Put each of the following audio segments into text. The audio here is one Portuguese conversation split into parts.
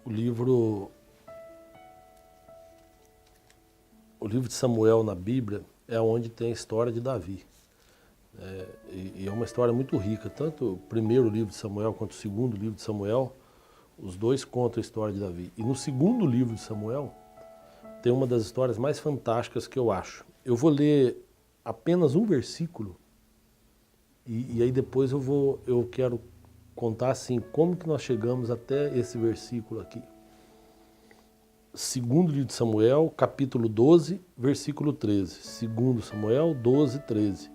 O livro de Samuel na Bíblia é onde tem a história de Davi. E é uma história muito rica, tanto o primeiro livro de Samuel quanto o segundo livro de Samuel, os dois contam a história de Davi. E no segundo livro de Samuel tem uma das histórias mais fantásticas que eu acho. Eu vou ler apenas um versículo e aí depois eu quero contar assim como que nós chegamos até esse versículo aqui. Segundo livro de Samuel, capítulo 12, versículo 13. Segundo Samuel 12, 13.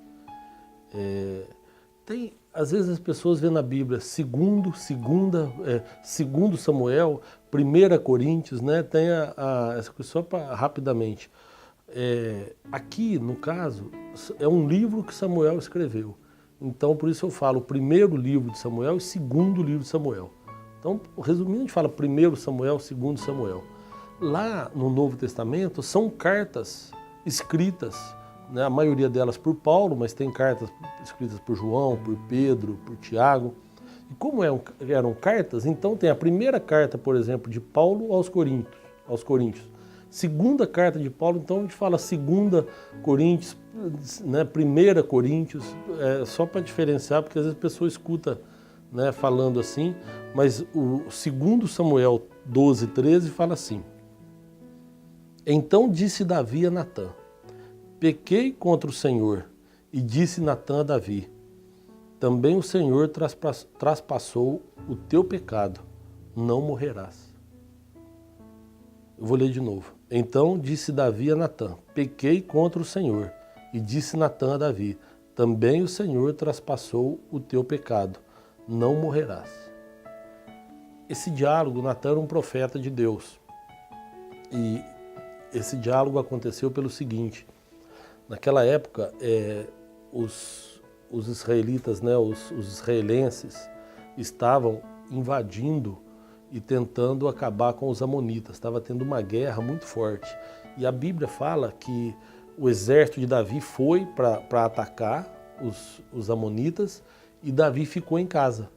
Às vezes as pessoas vêem na Bíblia segundo Samuel, 1 Coríntios, né? Tem só rapidamente. Aqui, no caso, é um livro que Samuel escreveu. Então, por isso eu falo o primeiro livro de Samuel e segundo livro de Samuel. Então, resumindo, a gente fala 1 Samuel, 2 Samuel. Lá no Novo Testamento são cartas escritas, né, a maioria delas por Paulo, mas tem cartas escritas por João, por Pedro, por Tiago. E como eram cartas, então tem a primeira carta, por exemplo, de Paulo aos Coríntios. Segunda carta de Paulo, então a gente fala 2 Coríntios, né, 1 Coríntios, só para diferenciar, porque às vezes a pessoa escuta, né, falando assim, mas o 2 Samuel 12, 13 fala assim: Então disse Davi a Natã: Pequei contra o Senhor, e disse Natã a Davi: Também o Senhor traspassou o teu pecado, não morrerás. Eu vou ler de novo. Então disse Davi a Natã: Pequei contra o Senhor, e disse Natã a Davi: Também o Senhor traspassou o teu pecado, não morrerás. Esse diálogo, Natã era um profeta de Deus. E esse diálogo aconteceu pelo seguinte: naquela época, os israelitas, né, os israelenses, estavam invadindo e tentando acabar com os amonitas. Estava tendo uma guerra muito forte. E a Bíblia fala que o exército de Davi foi para atacar os amonitas e Davi ficou em casa.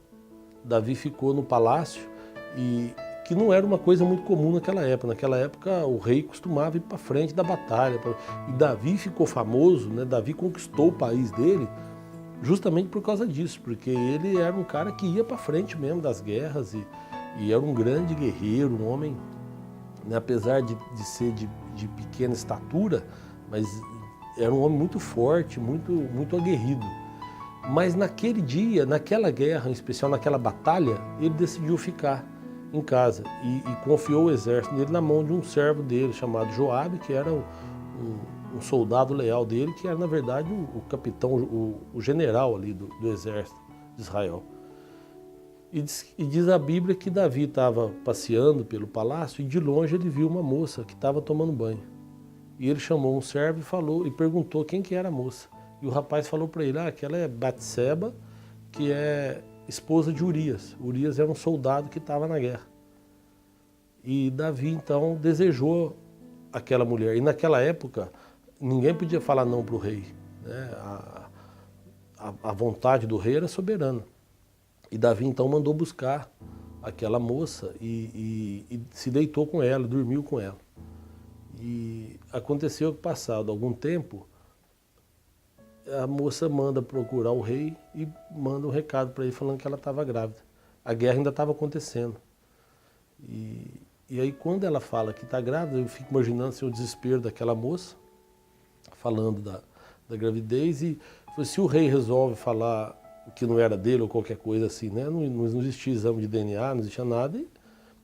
Davi ficou no palácio, e que não era uma coisa muito comum naquela época. Naquela época o rei costumava ir para frente da batalha. E Davi ficou famoso, né? Davi conquistou o país dele justamente por causa disso, porque ele era um cara que ia para frente mesmo das guerras e era um grande guerreiro, um homem, né, apesar de ser de pequena estatura, mas era um homem muito forte, muito aguerrido. Mas naquele dia, naquela guerra, em especial naquela batalha, ele decidiu ficar em casa e confiou o exército dele na mão de um servo dele chamado Joabe, que era um soldado leal dele, que era na verdade o capitão, o general ali do exército de Israel. E diz a Bíblia que Davi estava passeando pelo palácio e de longe ele viu uma moça que estava tomando banho. E ele chamou um servo e perguntou quem que era a moça. E o rapaz falou para ele: aquela é Batseba, que é esposa de Urias. Urias era um soldado que estava na guerra. E Davi então desejou aquela mulher. E naquela época ninguém podia falar não para o rei, né? A vontade do rei era soberana. E Davi então mandou buscar aquela moça e se deitou com ela, dormiu com ela. E aconteceu que, passado algum tempo, a moça manda procurar o rei e manda um recado para ele falando que ela estava grávida. A guerra ainda estava acontecendo. E aí quando ela fala que está grávida, eu fico imaginando assim, o desespero daquela moça, falando da gravidez, e se o rei resolve falar que não era dele ou qualquer coisa assim, né? Não existia exame de DNA, não existia nada,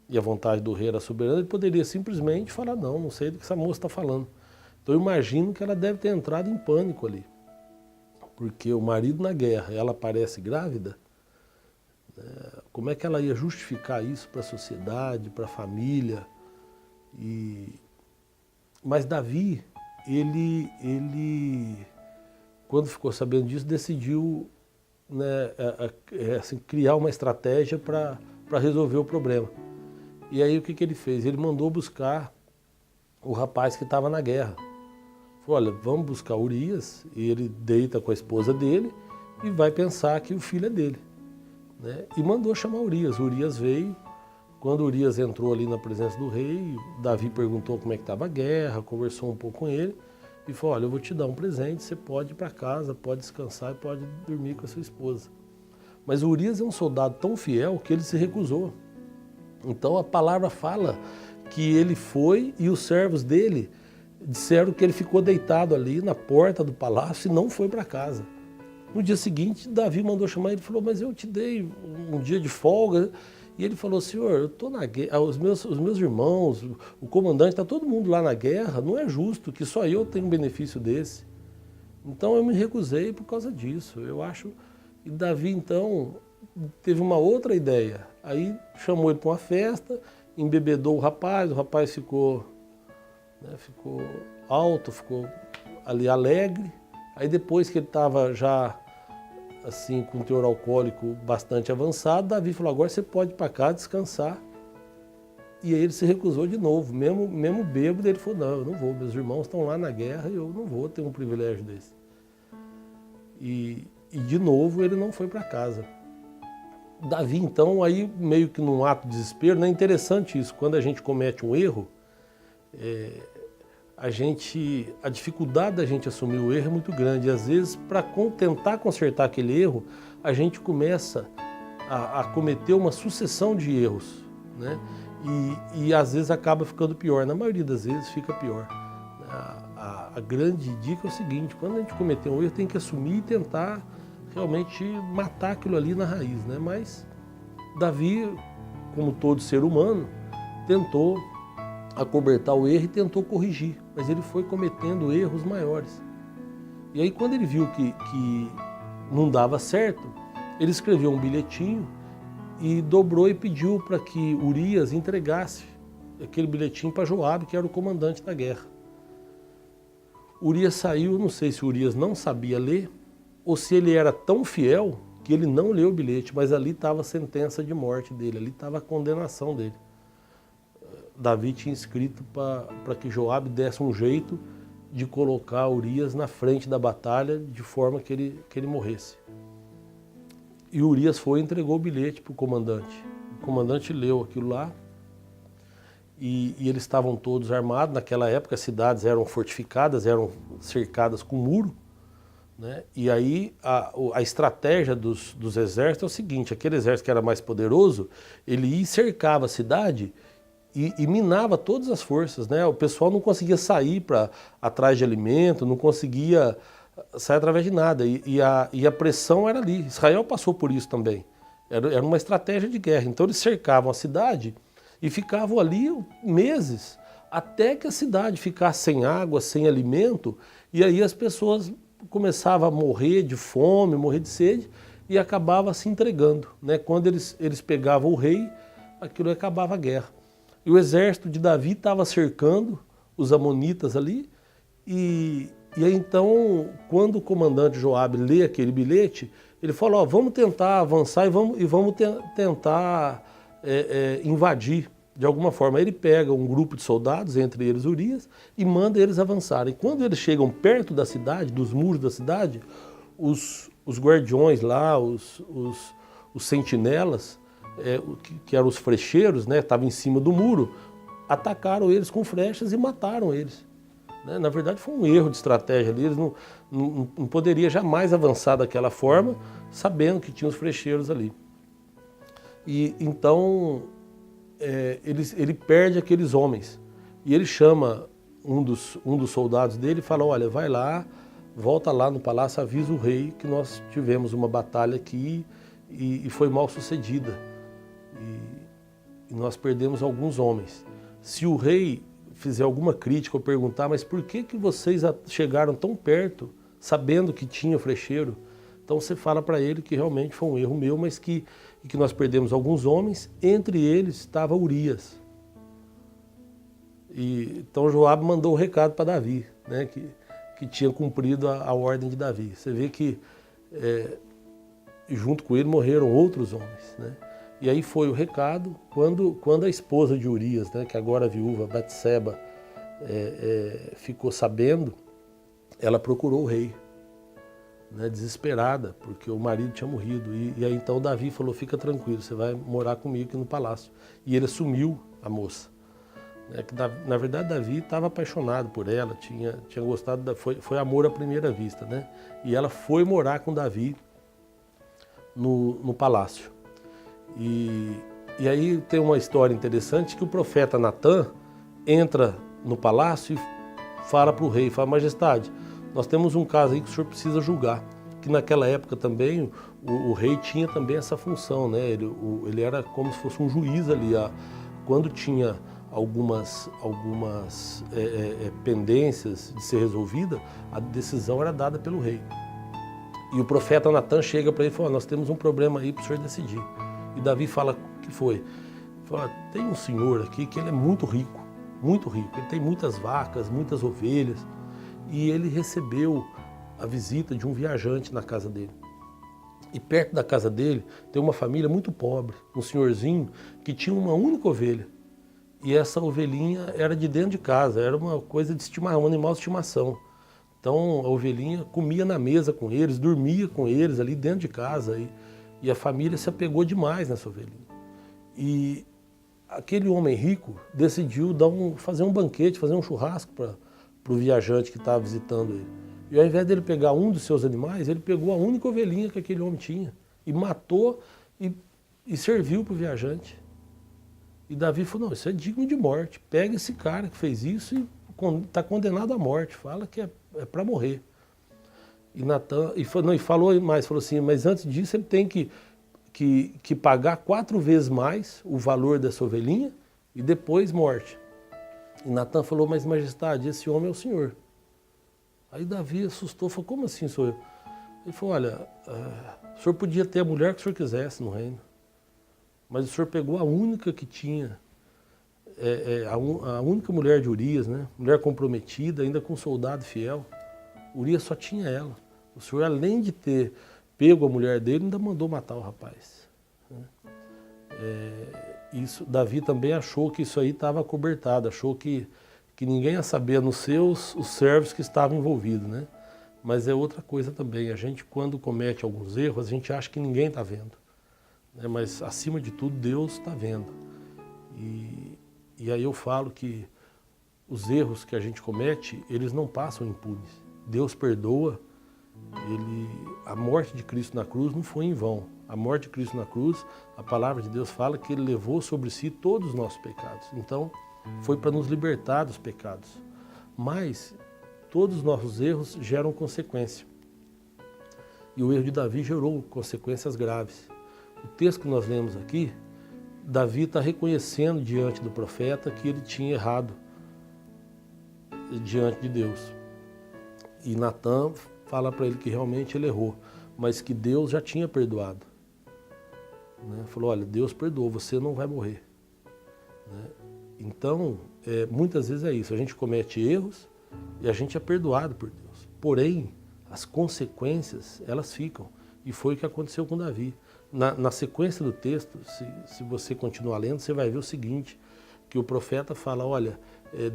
e a vontade do rei era soberana, ele poderia simplesmente falar: não sei do que essa moça está falando. Então eu imagino que ela deve ter entrado em pânico ali, porque o marido na guerra, ela aparece grávida, né? Como é que ela ia justificar isso para a sociedade, para a família? Mas Davi, ele quando ficou sabendo disso, decidiu, né, assim, criar uma estratégia para resolver o problema. E aí o que ele fez? Ele mandou buscar o rapaz que estava na guerra. Falou: olha, vamos buscar Urias, e ele deita com a esposa dele e vai pensar que o filho é dele, né? E mandou chamar Urias. Urias veio Quando Urias entrou ali na presença do rei, Davi perguntou como é que estava a guerra, conversou um pouco com ele e falou, olha, eu vou te dar um presente, você pode ir para casa, pode descansar e pode dormir com a sua esposa. Mas Urias é um soldado tão fiel que ele se recusou. Então a palavra fala que ele foi e os servos dele disseram que ele ficou deitado ali na porta do palácio e não foi para casa. No dia seguinte, Davi mandou chamar ele e falou, mas eu te dei um dia de folga. E ele falou, senhor, eu estou na guerra, os meus irmãos, o comandante, está todo mundo lá na guerra, não é justo que só eu tenha um benefício desse. Então eu me recusei por causa disso. Eu acho. E Davi, então, teve uma outra ideia. Aí chamou ele para uma festa, embebedou o rapaz ficou, né, ficou alto, ficou ali alegre. Aí depois que ele estava já assim com um teor alcoólico bastante avançado, Davi falou, agora você pode ir para casa descansar. E aí ele se recusou de novo, mesmo bêbado, ele falou, não, eu não vou, meus irmãos estão lá na guerra e eu não vou ter um privilégio desse. E de novo ele não foi para casa. Davi, então, aí meio que num ato de desespero, né, é interessante isso, quando a gente comete um erro, a dificuldade da gente assumir o erro é muito grande. E às vezes, para tentar consertar aquele erro, a gente começa a cometer uma sucessão de erros, né? E às vezes acaba ficando pior. Na maioria das vezes fica pior. A grande dica é o seguinte, quando a gente cometer um erro, tem que assumir e tentar realmente matar aquilo ali na raiz, né? Mas Davi, como todo ser humano, tentou acobertar o erro e tentou corrigir, mas ele foi cometendo erros maiores. E aí quando ele viu que não dava certo, ele escreveu um bilhetinho e dobrou e pediu para que Urias entregasse aquele bilhetinho para Joabe, que era o comandante da guerra. Urias saiu, não sei se Urias não sabia ler, ou se ele era tão fiel que ele não leu o bilhete, mas ali estava a sentença de morte dele, ali estava a condenação dele. Davi tinha escrito para que Joabe desse um jeito de colocar Urias na frente da batalha de forma que ele morresse. E Urias foi e entregou o bilhete para o comandante. O comandante leu aquilo lá e eles estavam todos armados. Naquela época as cidades eram fortificadas, eram cercadas com muro, né? E aí a estratégia dos exércitos é o seguinte, aquele exército que era mais poderoso, ele ia e cercava a cidade e minava todas as forças, né? O pessoal não conseguia sair atrás de alimento, não conseguia sair através de nada. E a pressão era ali. Israel passou por isso também. Era uma estratégia de guerra. Então eles cercavam a cidade e ficavam ali meses, até que a cidade ficasse sem água, sem alimento, e aí as pessoas começavam a morrer de fome, morrer de sede, e acabavam se entregando, né? Quando eles pegavam o rei, aquilo acabava a guerra. E o exército de Davi estava cercando os amonitas ali, e aí então, quando o comandante Joabe lê aquele bilhete, ele falou, vamos tentar avançar e vamos tentar invadir de alguma forma. Aí ele pega um grupo de soldados, entre eles Urias, e manda eles avançarem. Quando eles chegam perto da cidade, dos muros da cidade, os guardiões lá, os sentinelas, que eram os frecheiros, né, estavam em cima do muro, atacaram eles com flechas e mataram eles. Né? Na verdade foi um erro de estratégia ali, eles não poderiam jamais avançar daquela forma, sabendo que tinha os frecheiros ali. E então ele perde aqueles homens e ele chama um dos soldados dele e fala, olha, vai lá, volta lá no palácio, avisa o rei que nós tivemos uma batalha aqui e foi mal sucedida. E nós perdemos alguns homens. Se o rei fizer alguma crítica ou perguntar, mas por que vocês chegaram tão perto, sabendo que tinha frecheiro? Então você fala para ele que realmente foi um erro meu, mas que nós perdemos alguns homens, entre eles estava Urias. Então Joabe mandou o recado para Davi, né, que tinha cumprido a ordem de Davi. Você vê que junto com ele morreram outros homens, né? E aí foi o recado, quando a esposa de Urias, né, que agora a viúva, Batseba, ficou sabendo, ela procurou o rei. né, desesperada, porque o marido tinha morrido. E aí então Davi falou, fica tranquilo, você vai morar comigo aqui no palácio. E ele assumiu a moça. Que na verdade Davi estava apaixonado por ela, tinha gostado, foi amor à primeira vista, né? E ela foi morar com Davi no palácio. E aí tem uma história interessante que o profeta Natã entra no palácio e fala para o rei, fala, majestade, nós temos um caso aí que o senhor precisa julgar. Que naquela época também o rei tinha também essa função, né? Ele era como se fosse um juiz ali. Quando tinha algumas pendências de ser resolvida, a decisão era dada pelo rei. E o profeta Natã chega para ele e fala, nós temos um problema aí para o senhor decidir. E Davi fala, o que foi? Ele fala, tem um senhor aqui que ele é muito rico, ele tem muitas vacas, muitas ovelhas, e ele recebeu a visita de um viajante na casa dele. E perto da casa dele tem uma família muito pobre, um senhorzinho que tinha uma única ovelha. E essa ovelhinha era de dentro de casa, era uma coisa de estimação, um animal de estimação. Então a ovelhinha comia na mesa com eles, dormia com eles ali dentro de casa. E a família se apegou demais nessa ovelhinha. E aquele homem rico decidiu fazer um banquete, fazer um churrasco para o viajante que estava visitando ele. E ao invés dele pegar um dos seus animais, ele pegou a única ovelhinha que aquele homem tinha e matou e serviu para o viajante. E Davi falou, não, isso é digno de morte. Pega esse cara que fez isso e está condenado à morte. Fala que é para morrer. E Natã, falou mais, falou assim, mas antes disso ele tem que pagar 4 vezes mais o valor dessa ovelhinha e depois morte. E Natã falou, mas majestade, esse homem é o senhor. Aí Davi assustou, falou, como assim sou eu? Ele falou, olha, o senhor podia ter a mulher que o senhor quisesse no reino, mas o senhor pegou a única que tinha, a única mulher de Urias, né? Mulher comprometida, ainda com um soldado fiel. Urias só tinha ela. O senhor, além de ter pego a mulher dele, ainda mandou matar o rapaz. Davi também achou que isso aí estava acobertado, achou que ninguém ia saber, a não ser os servos que estavam envolvidos, né? Mas é outra coisa também, a gente quando comete alguns erros, a gente acha que ninguém está vendo, né? Mas acima de tudo Deus está vendo. E aí eu falo que os erros que a gente comete, eles não passam impunes. Deus perdoa, a morte de Cristo na cruz não foi em vão. A morte de Cristo na cruz, a palavra de Deus fala que Ele levou sobre si todos os nossos pecados. Então, foi para nos libertar dos pecados. Mas todos os nossos erros geram consequência. E o erro de Davi gerou consequências graves. O texto que nós lemos aqui, Davi está reconhecendo diante do profeta que ele tinha errado diante de Deus. E Natã fala para ele que realmente ele errou, mas que Deus já tinha perdoado. Né? Falou, olha, Deus perdoou, você não vai morrer. Né? Então, muitas vezes é isso, a gente comete erros e a gente é perdoado por Deus. Porém, as consequências, elas ficam. E foi o que aconteceu com Davi. Na sequência do texto, se você continuar lendo, você vai ver o seguinte, que o profeta fala, olha,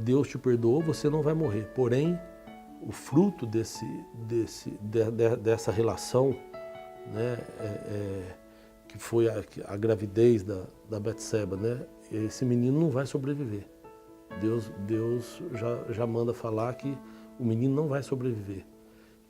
Deus te perdoou, você não vai morrer. Porém, o fruto dessa relação, né, que foi a gravidez da Betseba, né, esse menino não vai sobreviver. Deus já manda falar que o menino não vai sobreviver.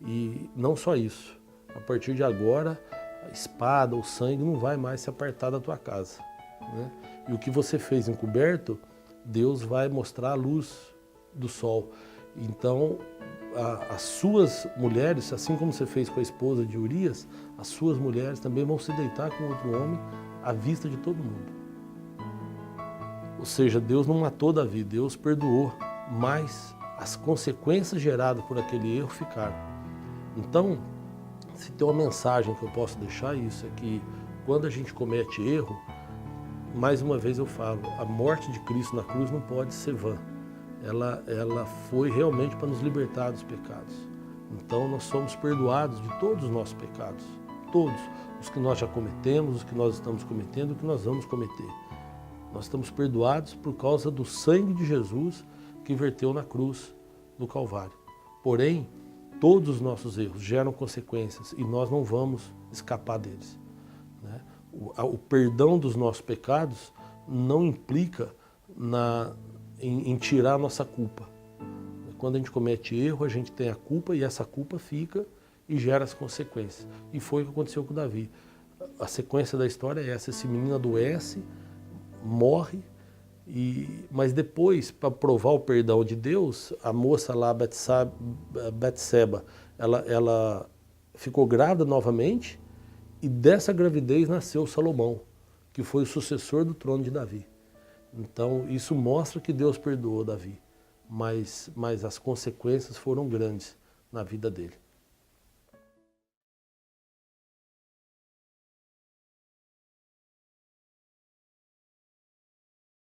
E não só isso, a partir de agora, a espada, o sangue não vai mais se apartar da tua casa. Né? E o que você fez encoberto, Deus vai mostrar a luz do sol. Então, as suas mulheres, assim como você fez com a esposa de Urias, as suas mulheres também vão se deitar com outro homem à vista de todo mundo. Ou seja, Deus não matou Davi, Deus perdoou, mas as consequências geradas por aquele erro ficaram. Então, se tem uma mensagem que eu posso deixar, isso é que quando a gente comete erro, mais uma vez eu falo, a morte de Cristo na cruz não pode ser vã. Ela foi realmente para nos libertar dos pecados. Então nós somos perdoados de todos os nossos pecados, todos, os que nós já cometemos, os que nós estamos cometendo, os que nós vamos cometer. Nós estamos perdoados por causa do sangue de Jesus que verteu na cruz do Calvário. Porém, Todos os nossos erros geram consequências e nós não vamos escapar deles, né? O perdão dos nossos pecados não implica em tirar a nossa culpa. Quando a gente comete erro, a gente tem a culpa e essa culpa fica e gera as consequências. E foi o que aconteceu com Davi. A sequência da história é essa: esse menino adoece, morre, mas depois, para provar o perdão de Deus, a moça lá, Betseba, ela ficou grávida novamente e dessa gravidez nasceu Salomão, que foi o sucessor do trono de Davi. Então isso mostra que Deus perdoou Davi, mas as consequências foram grandes na vida dele.